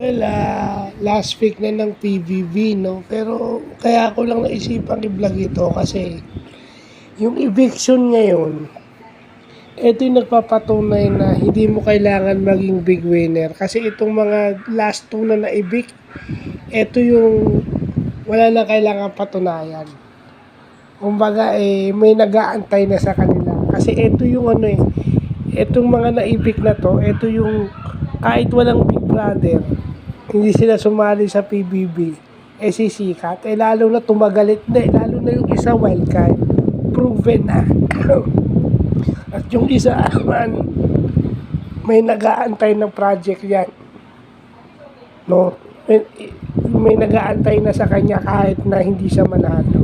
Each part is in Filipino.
Well, last week na ng PBB, no? Pero kaya ko lang naisipang i-vlog ito kasi yung eviction ngayon, ito yung nagpapatunay na hindi mo kailangan maging big winner. Kasi itong mga last two na na-evict, ito yung wala na kailangan patunayan. Kumbaga, may nag-aantay na sa kanila. Kasi ito yung itong mga na-evict na to, ito yung kahit walang Big Brother, hindi sila sumali sa PBB, sisikat. Lalo na tumagalit na, lalo na yung isa wildcard. Proven na. At yung isa naman, may nag-aantay ng project yan. No? May nag-aantay na sa kanya kahit na hindi siya manalo.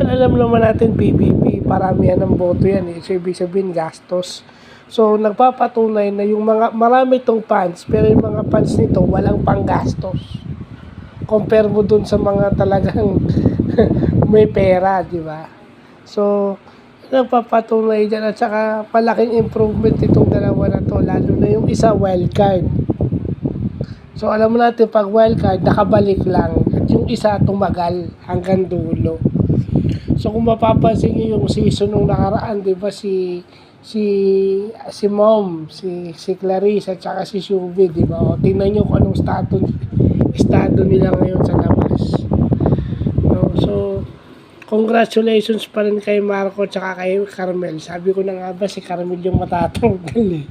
Alam naman natin, PBB, paramihan ng boto yan. So, ibig sabihin, gastos. So, nagpapatunay na yung marami itong fans, pero yung mga fans nito, walang panggastos. Compare mo dun sa mga talagang may pera, di ba? So, nagpapatunay dyan at saka palaking improvement itong dalawa na to, lalo na yung isa wildcard. So, alam mo natin, pag wildcard, nakabalik lang. At yung isa, tumagal hanggang dulo. So, kung mapapansin nyo yung season nung nakaraan, di ba, si Mom, si Clarice at saka si Shuvi, di ba? O, tingnan nyo kung anong estado nila ngayon sa labas. No? So, congratulations pa rin kay Marco at saka kay Carmel. Sabi ko na nga ba, si Carmel yung matatanggal eh.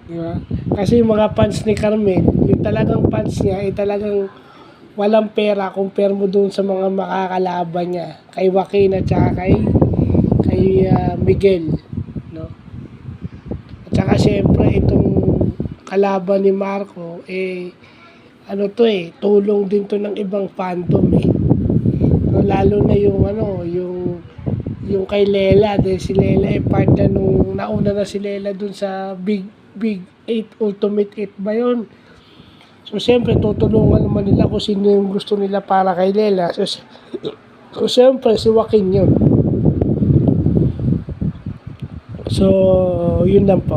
Di ba? Kasi yung mga fans ni Carmel, yung talagang fans niya, talagang walang pera compare mo doon sa mga makakalaban niya. Kay Joaquin at saka kay Miguel, no? At saka syempre itong kalaban ni Marco tulong din to ng ibang fandom no, lalo na yung kay Lela, dahil si Lela part na nung nauna na si Lela dun sa Big 8 Ultimate 8 ba yun? So syempre tutulungan naman nila kung sino yung gusto nila para kay Lela. So syempre si Joaquin yun. So, yun lang po.